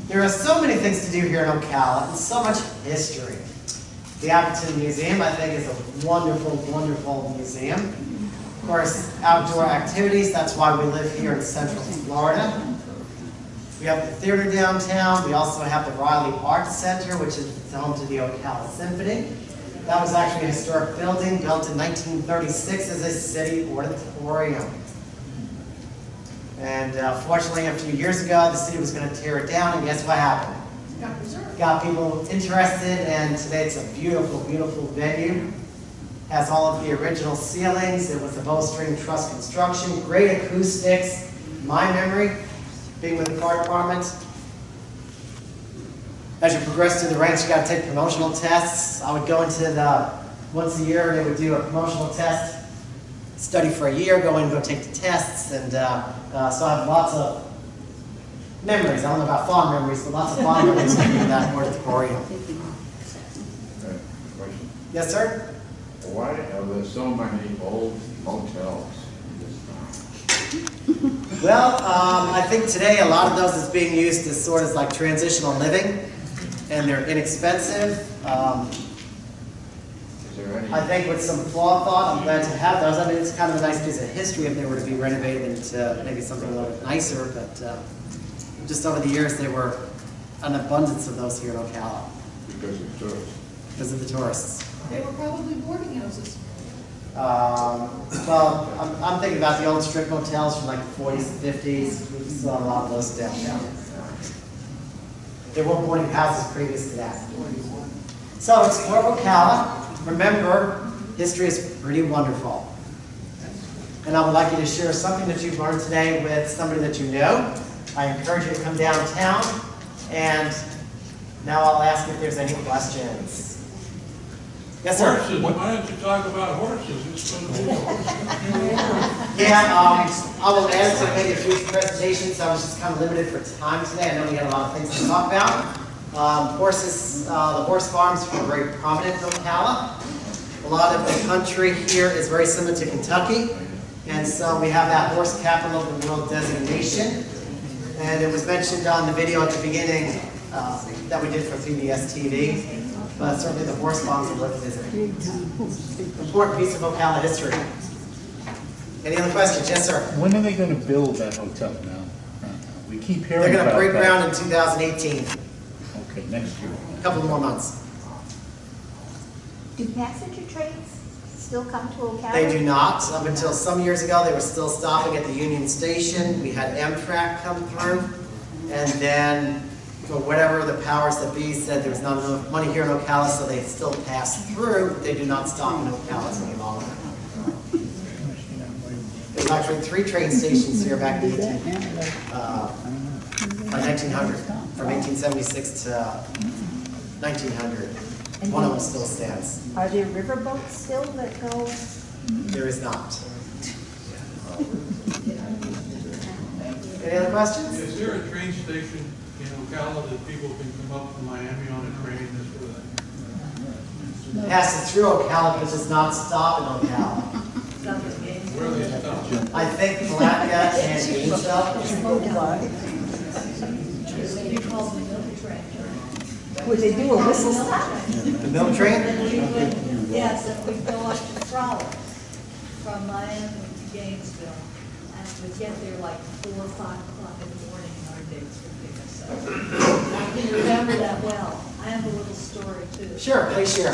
There are so many things to do here in Ocala, and so much history. The Appleton Museum, I think, is a wonderful, wonderful museum. Of course, outdoor activities, that's why we live here in Central Florida. We have the theater downtown. We also have the Riley Arts Center, which is home to the Ocala Symphony. That was actually a historic building built in 1936 as a city auditorium. And fortunately, a few years ago, the city was going to tear it down, and guess what happened? Got people interested, and today it's a beautiful, beautiful venue. Has all of the original ceilings. It was a bowstring truss construction, great acoustics. My memory, being with the fire department, as you progress through the ranks, you got to take promotional tests. I would go into the, once a year, they would do a promotional test, study for a year, go in and go take the tests, and so I have lots of memories. I don't know about fond memories, but lots of fond memories of that auditorium. Question. Yes, sir? Why are there so many old hotels in this town? Well, I think today a lot of those is being used as sort of like transitional living, and they're inexpensive. Is there any? I think with some thought, I'm glad to have those. I mean, it's kind of a nice piece of history if they were to be renovated into maybe something a little bit nicer, but just over the years, there were an abundance of those here in Ocala. Because of tourists. Because of the tourists. They were probably boarding houses. Well, I'm thinking about the old strip hotels from like the 40s and 50s. We saw a lot of those downtown. There were boarding houses previous to that. So explore Ocala. Remember, history is pretty wonderful. And I would like you to share something that you've learned today with somebody that you know. I encourage you to come downtown. And now I'll ask if there's any questions. Yes, sir. Horses. Why don't you talk about horses? It's supposed to be Yeah, I will add to maybe a few presentations. I was just kind of limited for time today. I know we had a lot of things to talk about. Horses, the horse farms are very prominent in Ocala. A lot of the country here is very similar to Kentucky. And so we have that horse capital of the world designation. And it was mentioned on the video at the beginning that we did for PBS TV. But certainly the horse farms are worth visiting. Important piece of Ocala history. Any other questions? Yes, sir. When are they going to build that hotel now? We keep hearing They're going to about break that. ground in 2018. Okay, next year. A couple more months. Do passenger trains still come to Ocala? They do not. Up until some years ago, they were still stopping at the Union Station. We had Amtrak come through. And then, for whatever the powers that be said, there was not enough money here in Ocala, so they still pass through. They do not stop in Ocala any longer. There's actually 3 train stations here back in the by 1900, from 1876 to 1900. One of them still stands. Are there riverboats still that go? There is not. Any other questions? Is there a train station in Ocala that people can come up from Miami on a train this way? It passes through Ocala, but does not stop in Ocala. Where they stop? I think Palatka and Gainesville. Would they do a whistle stop? The milk train? Yes, if we go up to Frolic from Miami to Gainesville, and we get there like 4 or 5 o'clock in the morning, our dates would pick us up. I can remember that well. I have a little story too. Sure, please share.